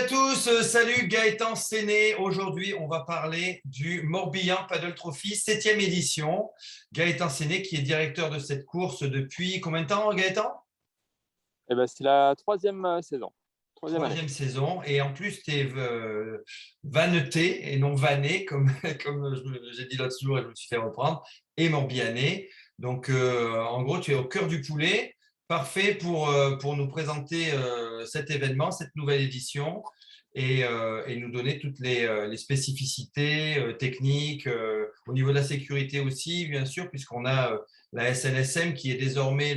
tous, salut Gaëtan Séné. Aujourd'hui, on va parler du Morbihan Paddle Trophy 7e édition. Gaëtan Séné qui est directeur de cette course depuis combien de temps, Gaëtan? Eh ben, c'est la troisième saison, troisième année. Troisième saison. Et en plus, tu es vanneté et non vanné, comme, j'ai dit l'autre jour et je me suis fait reprendre, et Morbihanais. Donc, en gros, tu es au cœur du poulet. Parfait pour nous présenter cet événement, cette nouvelle édition et nous donner toutes les spécificités techniques, au niveau de la sécurité aussi, bien sûr, puisqu'on a la SNSM qui est désormais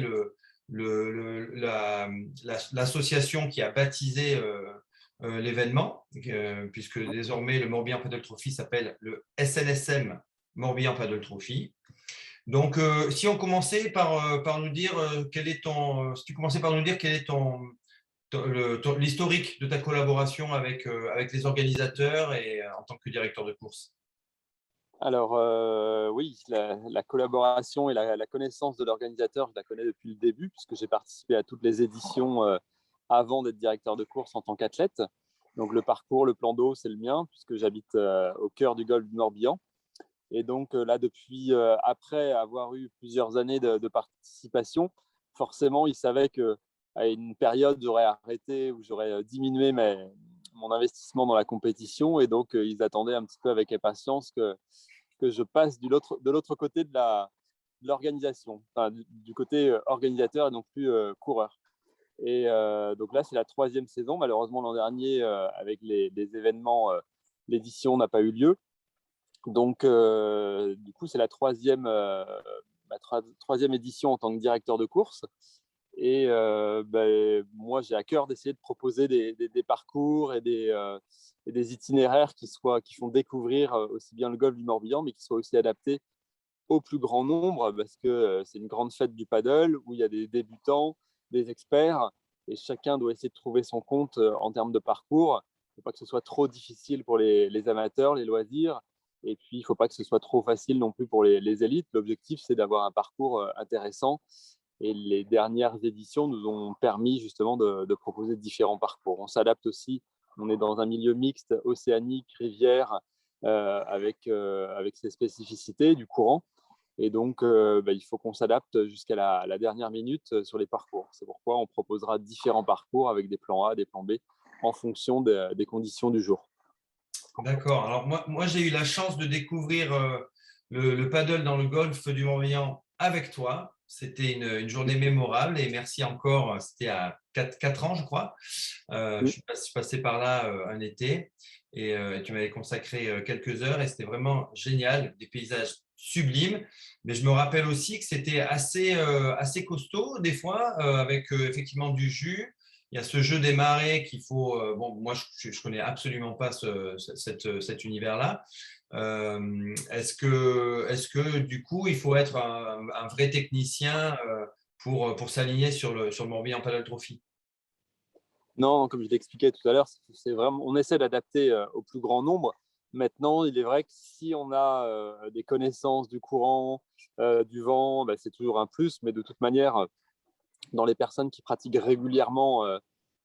l'association qui a baptisé l'événement, puisque désormais le Morbihan Paddle Trophy s'appelle le SNSM Morbihan Paddle Trophy. Donc, si on commençait par nous dire si tu commençais par nous dire quel est l'historique de ta collaboration avec les organisateurs et en tant que directeur de course. Alors, oui, la collaboration et la connaissance de l'organisateur, je la connais depuis le début, puisque j'ai participé à toutes les éditions avant d'être directeur de course en tant qu'athlète. Donc, le parcours, le plan d'eau, c'est le mien, puisque j'habite au cœur du golfe du Morbihan. Et donc, là, depuis, après avoir eu plusieurs années de participation, forcément, ils savaient qu'à une période, j'aurais arrêté ou j'aurais diminué mon investissement dans la compétition. Et donc, ils attendaient un petit peu avec impatience que je passe de l'autre côté de l'organisation, enfin, du côté organisateur et non plus coureur. Et donc là, c'est la troisième saison. Malheureusement, l'an dernier, avec les événements, l'édition n'a pas eu lieu. Donc, du coup, c'est la troisième édition en tant que directeur de course. Et moi, j'ai à cœur d'essayer de proposer des parcours et des itinéraires qui font découvrir aussi bien le golfe du Morbihan, mais qui soient aussi adaptés au plus grand nombre, parce que c'est une grande fête du paddle où il y a des débutants, des experts, et chacun doit essayer de trouver son compte en termes de parcours. Il ne faut pas que ce soit trop difficile pour les amateurs, les loisirs, et puis il ne faut pas que ce soit trop facile non plus pour les élites. L'objectif, c'est d'avoir un parcours intéressant, et les dernières éditions nous ont permis justement de proposer différents parcours. On s'adapte aussi, on est dans un milieu mixte, océanique, rivière, avec ses spécificités du courant. Et donc, il faut qu'on s'adapte jusqu'à la dernière minute sur les parcours. C'est pourquoi on proposera différents parcours avec des plans A, des plans B, en fonction des conditions du jour. D'accord. Alors, moi j'ai eu la chance de découvrir le paddle dans le golfe du Morbihan avec toi. C'était une journée mémorable et merci encore. C'était à 4 ans, je crois. Je Oui. suis passé par là un été et tu m'avais consacré quelques heures et c'était vraiment génial, des paysages sublimes. Mais je me rappelle aussi que c'était assez costaud des fois, avec effectivement du jus. Il y a ce jeu des marées qu'il faut. Bon, moi, je ne connais absolument pas cet univers-là. Est-ce que du coup, il faut être un vrai technicien pour s'aligner sur le Morbihan Paddle Trophy? Non, comme je l'expliquais tout à l'heure, c'est vraiment, on essaie d'adapter au plus grand nombre. Maintenant, il est vrai que si on a des connaissances du courant, du vent, c'est toujours un plus. Mais de toute manière, dans les personnes qui pratiquent régulièrement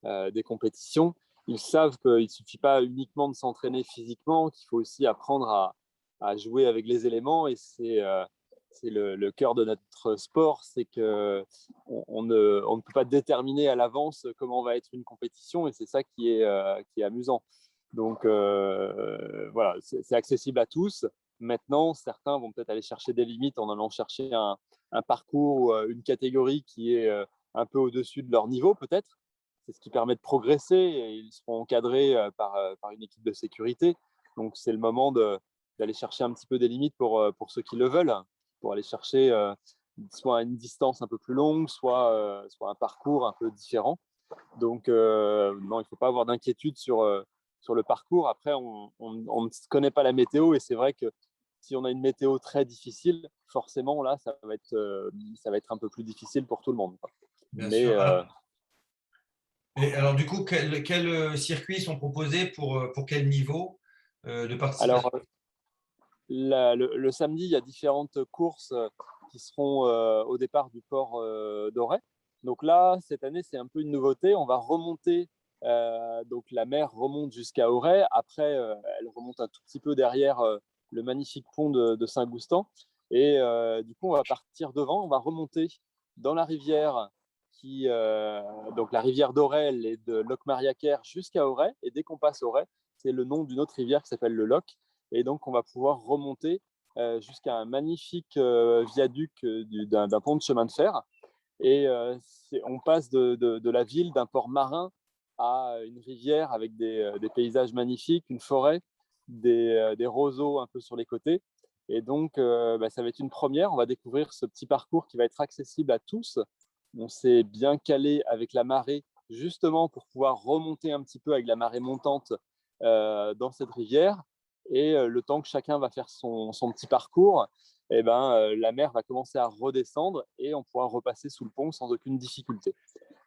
des compétitions, ils savent qu'il ne suffit pas uniquement de s'entraîner physiquement, qu'il faut aussi apprendre à jouer avec les éléments. Et c'est le cœur de notre sport, c'est qu'on ne peut pas déterminer à l'avance comment va être une compétition, et c'est ça qui est amusant. Donc voilà, c'est accessible à tous. Maintenant, certains vont peut-être aller chercher des limites en allant chercher un parcours ou une catégorie qui est un peu au-dessus de leur niveau, peut-être. C'est ce qui permet de progresser, et ils seront encadrés par une équipe de sécurité. Donc, c'est le moment d'aller chercher un petit peu des limites pour ceux qui le veulent, pour aller chercher soit une distance un peu plus longue, soit un parcours un peu différent. Donc, non, il ne faut pas avoir d'inquiétude sur le parcours. Après, on ne connaît pas la météo, et c'est vrai que si on a une météo très difficile, forcément, là, ça va être un peu plus difficile pour tout le monde, quoi. Bien Mais sûr. Alors, du coup, quels circuits sont proposés pour quel niveau de alors, participation? le samedi, il y a différentes courses qui seront au départ du port d'Auray. Donc là, cette année, c'est un peu une nouveauté. On va remonter Donc la mer remonte jusqu'à Auray. Après, elle remonte un tout petit peu derrière le magnifique pont de Saint-Goustan. Et du coup, on va partir devant, on va remonter dans la rivière donc la rivière d'Auray et de Locmariaquer jusqu'à Auray. Et dès qu'on passe Auray, c'est le nom d'une autre rivière qui s'appelle le Loc. Et donc, on va pouvoir remonter jusqu'à un magnifique viaduc d'un pont de chemin de fer. Et on passe de la ville, d'un port marin, à une rivière avec des paysages magnifiques, une forêt, des roseaux un peu sur les côtés. Et donc, ça va être une première. On va découvrir ce petit parcours qui va être accessible à tous. On s'est bien calé avec la marée, justement pour pouvoir remonter un petit peu avec la marée montante dans cette rivière. Et le temps que chacun va faire son petit parcours, la mer va commencer à redescendre et on pourra repasser sous le pont sans aucune difficulté.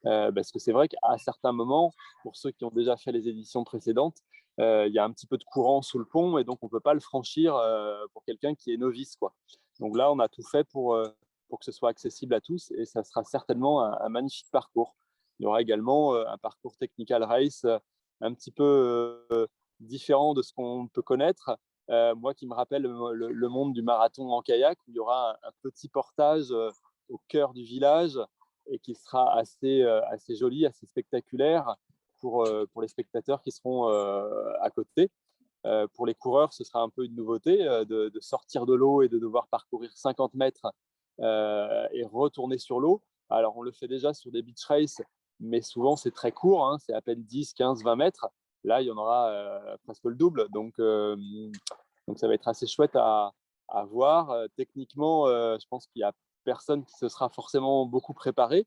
Parce que c'est vrai qu'à certains moments, pour ceux qui ont déjà fait les éditions précédentes, il y a un petit peu de courant sous le pont et donc on ne peut pas le franchir pour quelqu'un qui est novice, quoi. Donc là, on a tout fait pour que ce soit accessible à tous et ça sera certainement un magnifique parcours. Il y aura également un parcours technical race un petit peu différent de ce qu'on peut connaître. Moi qui me rappelle le monde du marathon en kayak, où il y aura un petit portage au cœur du village et qui sera assez joli, assez spectaculaire pour les spectateurs qui seront à côté. Pour les coureurs, ce sera un peu une nouveauté de sortir de l'eau et de devoir parcourir 50 mètres et retourner sur l'eau. Alors, on le fait déjà sur des beach races, mais souvent, c'est très court, hein, c'est à peine 10, 15, 20 mètres. Là, il y en aura presque le double. Donc, ça va être assez chouette à voir. Techniquement, je pense qu'il n'y a personne qui se sera forcément beaucoup préparé.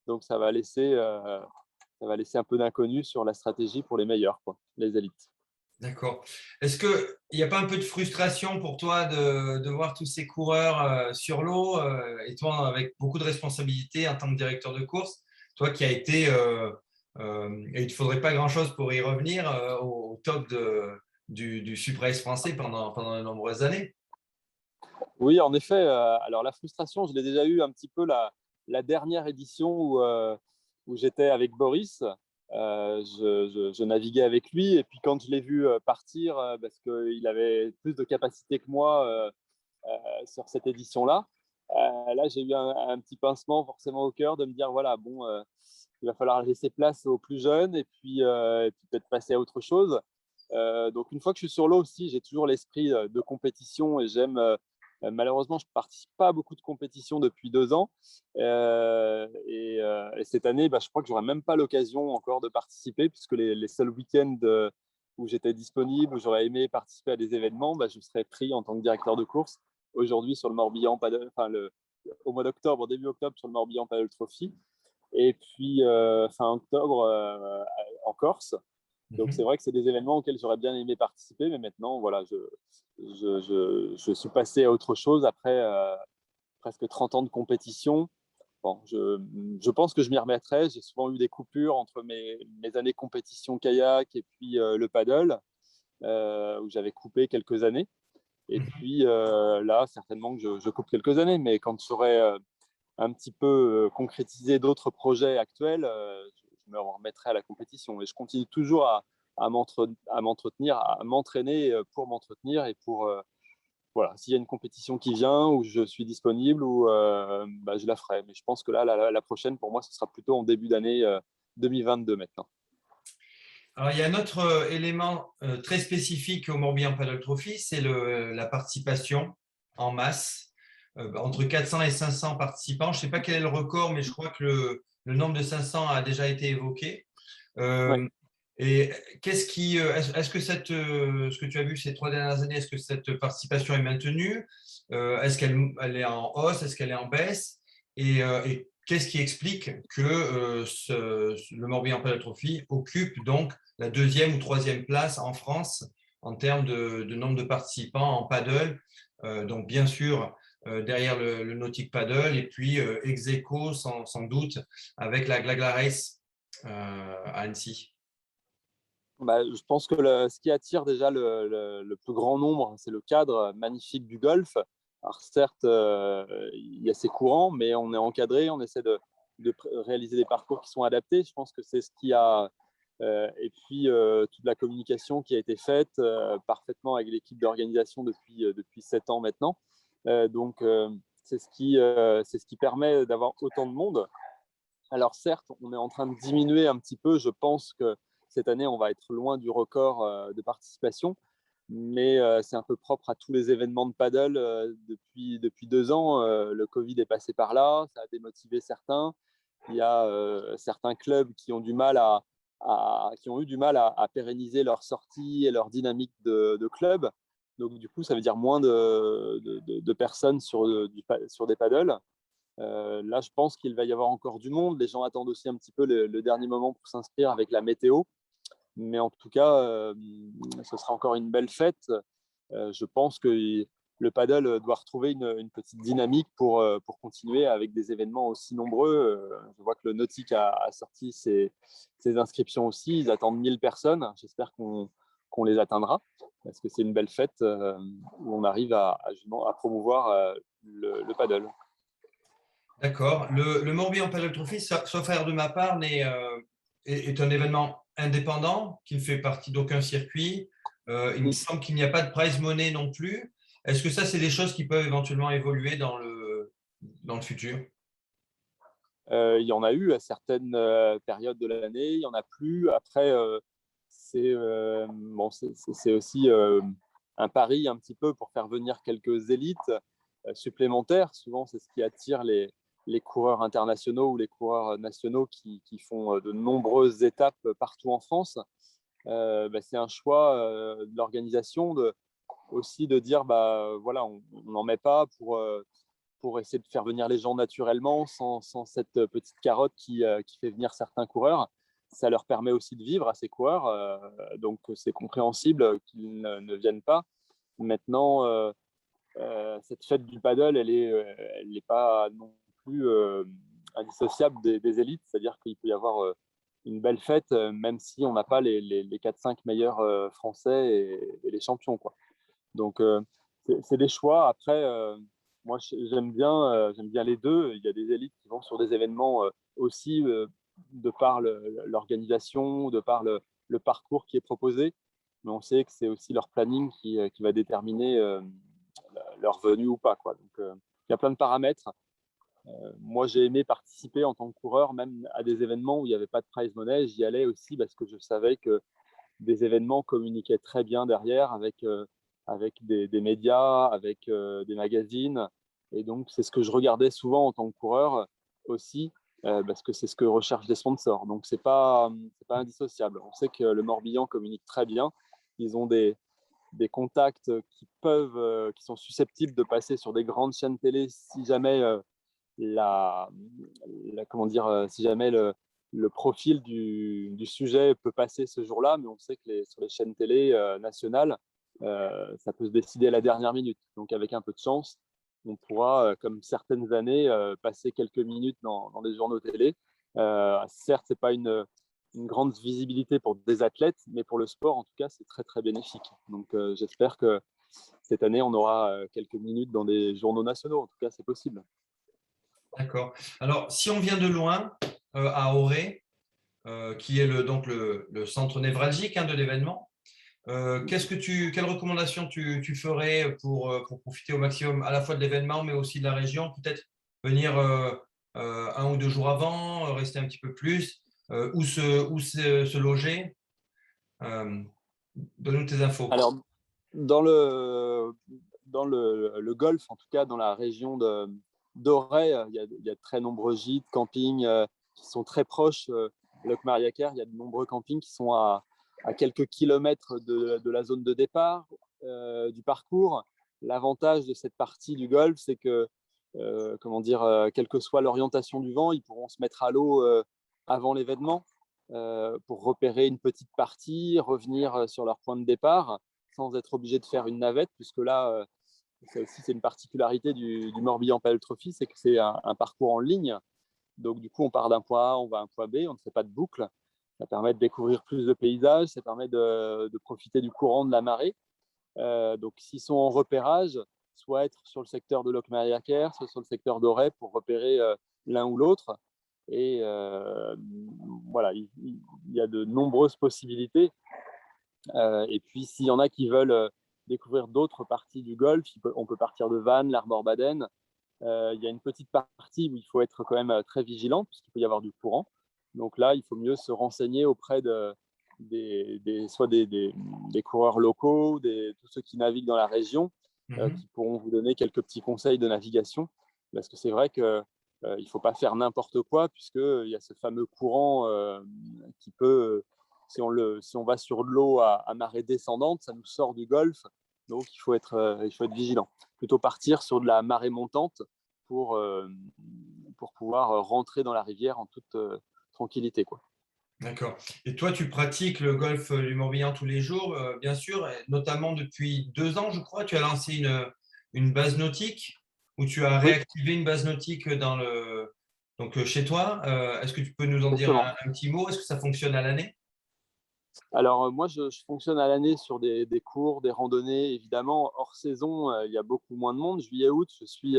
Donc, ça va laisser un peu d'inconnu sur la stratégie pour les meilleurs, quoi, les élites. D'accord. Est-ce qu'il n'y a pas un peu de frustration pour toi de voir tous ces coureurs sur l'eau et toi avec beaucoup de responsabilités en tant que directeur de course, toi qui as été, et il ne te faudrait pas grand-chose pour y revenir, au top du Super Race français pendant de nombreuses années? Oui, en effet. Alors, la frustration, je l'ai déjà eu un petit peu la dernière édition où j'étais avec Boris. Je naviguais avec lui et puis quand je l'ai vu partir, parce qu'il avait plus de capacité que moi sur cette édition-là, là, j'ai eu un petit pincement forcément au cœur de me dire, voilà, bon, il va falloir laisser place aux plus jeunes et puis peut-être passer à autre chose. Donc, une fois que je suis sur l'eau aussi, j'ai toujours l'esprit de compétition et j'aime. Malheureusement, je ne participe pas à beaucoup de compétitions depuis 2 ans. Et cette année, je crois que je n'aurai même pas l'occasion encore de participer, puisque les seuls week-ends où j'étais disponible, où j'aurais aimé participer à des événements, je serais pris en tant que directeur de course aujourd'hui sur le Morbihan Paddle, au mois d'octobre, début octobre, sur le Morbihan Paddle Trophy. Et puis fin octobre en Corse. Donc c'est vrai que c'est des événements auxquels j'aurais bien aimé participer, mais maintenant, voilà, je suis passé à autre chose après presque 30 ans de compétition. Bon, je pense que je m'y remettrai. J'ai souvent eu des coupures entre mes années compétition kayak et puis le paddle, où j'avais coupé quelques années. Et puis là, certainement que je coupe quelques années, mais quand j'aurai un petit peu concrétisé d'autres projets actuels, je me remettrai à la compétition. Et je continue toujours à m'entretenir, à m'entraîner pour m'entretenir et pour voilà, s'il y a une compétition qui vient où je suis disponible ou je la ferai. Mais je pense que là, la prochaine pour moi, ce sera plutôt en début d'année 2022 maintenant. Alors, il y a un autre élément très spécifique au Morbihan Paddle Trophy, c'est la participation en masse, entre 400 et 500 participants. Je ne sais pas quel est le record, mais je crois que le nombre de 500 a déjà été évoqué. Ouais. Et est-ce que ce que tu as vu ces 3 dernières années, est-ce que cette participation est maintenue? Est-ce qu'elle est en hausse? Est-ce qu'elle est en baisse? Et qu'est-ce qui explique que le Morbihan Paddle Trophy occupe donc la deuxième ou troisième place en France en termes de nombre de participants en paddle? Donc, bien sûr, derrière le Nautic Paddle et puis ex aequo, sans doute, avec la Glagla Race à Annecy. Je pense que ce qui attire déjà le plus grand nombre, c'est le cadre magnifique du golf. Alors certes, il y a ces courants, mais on est encadré, on essaie de réaliser des parcours qui sont adaptés. Je pense que c'est ce qui a Et puis toute la communication qui a été faite parfaitement avec l'équipe d'organisation depuis 7 ans maintenant. Donc c'est ce qui permet d'avoir autant de monde. Alors certes, on est en train de diminuer un petit peu. Je pense que cette année, on va être loin du record de participation, mais c'est un peu propre à tous les événements de paddle depuis 2 ans. Le Covid est passé par là, ça a démotivé certains. Il y a certains clubs qui ont qui ont eu du mal à pérenniser leur sortie et leur dynamique de club. Donc du coup, ça veut dire moins de personnes sur des paddles. Là, je pense qu'il va y avoir encore du monde. Les gens attendent aussi un petit peu le dernier moment pour s'inscrire avec la météo. Mais en tout cas, ce sera encore une belle fête. Je pense que le paddle doit retrouver une petite dynamique pour continuer avec des événements aussi nombreux. Je vois que le Nautique a sorti ses inscriptions aussi. Ils attendent 1000 personnes. J'espère qu'on les atteindra parce que c'est une belle fête où on arrive à promouvoir le paddle. D'accord. Le Morbihan Paddle Trophy, sauf erreur de ma part, est un événement indépendant qui ne fait partie d'aucun circuit. Il me semble qu'il n'y a pas de prize money non plus. Est-ce que ça, c'est des choses qui peuvent éventuellement évoluer dans le futur? Il y en a eu à certaines périodes de l'année, il n'y en a plus. Après, c'est aussi un pari un petit peu pour faire venir quelques élites supplémentaires. Souvent, c'est ce qui attire les coureurs internationaux ou les coureurs nationaux qui font de nombreuses étapes partout en France. C'est un choix de l'organisation aussi de dire voilà, on n'en met pas pour essayer de faire venir les gens naturellement sans cette petite carotte qui fait venir certains coureurs. Ça leur permet aussi de vivre à ces coureurs, donc c'est compréhensible qu'ils ne viennent pas. Maintenant, cette fête du paddle, elle est pas non plus indissociable des élites, c'est-à-dire qu'il peut y avoir une belle fête, même si on n'a pas les 4-5 meilleurs Français et les champions, quoi. Donc, c'est des choix. Après, moi, j'aime bien les deux. Il y a des élites qui vont sur des événements aussi de par l'organisation, de par le parcours qui est proposé. Mais on sait que c'est aussi leur planning qui va déterminer leur venue ou pas, quoi. Donc, il y a plein de paramètres. Moi, j'ai aimé participer en tant que coureur, même à des événements où il n'y avait pas de prize money. J'y allais aussi parce que je savais que des événements communiquaient très bien derrière avec des médias, avec des magazines. Et donc, c'est ce que je regardais souvent en tant que coureur aussi, parce que c'est ce que recherchent les sponsors. Donc, c'est pas indissociable. On sait que le Morbihan communique très bien. Ils ont des contacts qui sont susceptibles de passer sur des grandes chaînes télé si jamais comment dire, si jamais le profil du sujet peut passer ce jour-là, mais on sait que sur les chaînes télé nationales, ça peut se décider à la dernière minute. Donc, avec un peu de chance, on pourra, comme certaines années, passer quelques minutes dans les journaux télé. Certes, ce n'est pas une grande visibilité pour des athlètes, mais pour le sport, en tout cas, c'est très, très bénéfique. Donc, j'espère que cette année, on aura quelques minutes dans des journaux nationaux. En tout cas, c'est possible. D'accord. Alors, si on vient de loin, à Auray, qui est donc le centre névralgique de l'événement, quelles recommandations tu ferais pour profiter au maximum à la fois de l'événement, mais aussi de la région? Peut-être venir 1 ou 2 jours avant, rester un petit peu plus, se loger. Euh, Donne-nous tes infos. Alors, dans le golfe, en tout cas dans la région d'Auray, il y a de très nombreux gîtes, campings qui sont très proches. Locmariaquer, il y a de nombreux campings qui sont à quelques kilomètres de la zone de départ du parcours. L'avantage de cette partie du golfe, c'est que, comment dire, quelle que soit l'orientation du vent, ils pourront se mettre à l'eau avant l'événement pour repérer une petite partie, revenir sur leur point de départ sans être obligé de faire une navette, puisque là, ça aussi, c'est une particularité du Morbihan Paddle Trophy, c'est que c'est un parcours en ligne. Donc, du coup, on part d'un point A, on va à un point B, on ne fait pas de boucle. Ça permet de découvrir plus de paysages, ça permet de profiter du courant de la marée. Donc, s'ils sont en repérage, soit être sur le secteur de Locmariaquer, soit sur le secteur d'Auray pour repérer l'un ou l'autre. Et voilà, il y a de nombreuses possibilités. Et puis, s'il y en a qui veulent découvrir d'autres parties du golf, on peut partir de Vannes, l'Armor-Baden. Il y a une petite partie où il faut être quand même très vigilant, puisqu'il peut y avoir du courant. Donc là, il faut mieux se renseigner auprès soit des coureurs locaux, tous ceux qui naviguent dans la région, qui pourront vous donner quelques petits conseils de navigation. Parce que c'est vrai qu'il ne faut pas faire n'importe quoi, puisqu'il y a ce fameux courant qui peut, si on va sur de l'eau à marée descendante, ça nous sort du golfe. Donc il faut être vigilant. Plutôt partir sur de la marée montante pour pouvoir rentrer dans la rivière en toute tranquillité, quoi. D'accord. Et toi, tu pratiques le golf du Morbihan tous les jours, bien sûr, et notamment depuis 2 ans, je crois. Tu as lancé une base nautique ou tu as Oui, réactivé une base nautique donc, chez toi. Est-ce que tu peux nous en dire exactement. un petit mot? Est-ce que ça fonctionne à l'année? Alors moi, je fonctionne à l'année sur des cours, des randonnées. Évidemment, hors saison, il y a beaucoup moins de monde. Juillet, août, je suis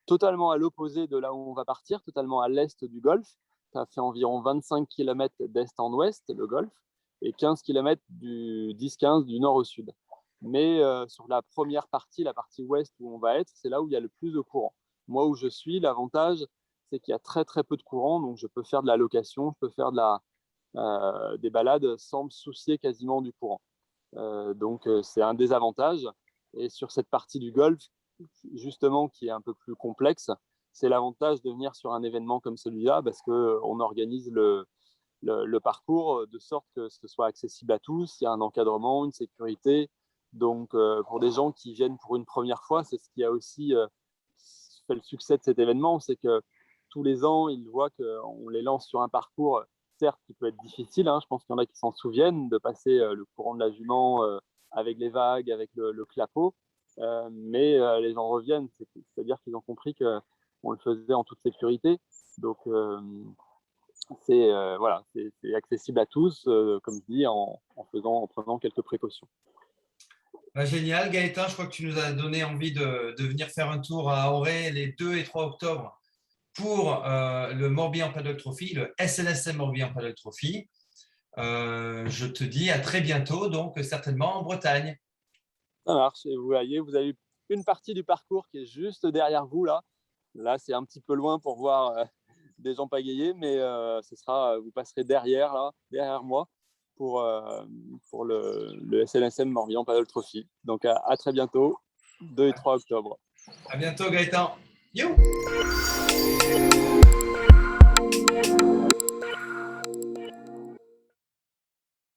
totalement à l'opposé de là où on va partir, totalement à l'est du golfe. Ça fait environ 25 km d'est en ouest, le golfe, et 15 km du 10-15 du nord au sud. Mais sur la première partie, la partie ouest où on va être, c'est là où il y a le plus de courant. Moi, où je suis, l'avantage, c'est qu'il y a très très peu de courant, donc je peux faire de la location, je peux faire des balades sans me soucier quasiment du courant. Donc c'est un désavantage. Et sur cette partie du golf, justement, qui est un peu plus complexe, c'est l'avantage de venir sur un événement comme celui-là, parce qu'on organise le parcours de sorte que ce soit accessible à tous. Il y a un encadrement, une sécurité. Donc pour des gens qui viennent pour une première fois, c'est ce qui a aussi fait le succès de cet événement, c'est que tous les ans, ils voient qu'on les lance sur un parcours, certes, qui peut être difficile. Je pense qu'il y en a qui s'en souviennent de passer le courant de la Jument avec les vagues, avec le clapot. Mais les gens reviennent, c'est-à-dire qu'ils ont compris qu'on le faisait en toute sécurité. Donc, voilà, c'est accessible à tous, comme je dis, en prenant quelques précautions. Bah, génial, Gaëtan. Je crois que tu nous as donné envie de venir faire un tour à Auray les 2 et 3 octobre pour le Morbihan Paddock Trophy, le SNSM Morbihan Paddock Trophy. Je te dis à très bientôt, donc certainement en Bretagne. Ça marche. Et vous voyez, vous avez une partie du parcours qui est juste derrière vous là. Là, c'est un petit peu loin pour voir des gens pagayer, mais vous passerez derrière moi pour le SNSM Morbihan Paddle Trophy. Donc à très bientôt, 2 et 3 octobre. À bientôt, Gaëtan. You!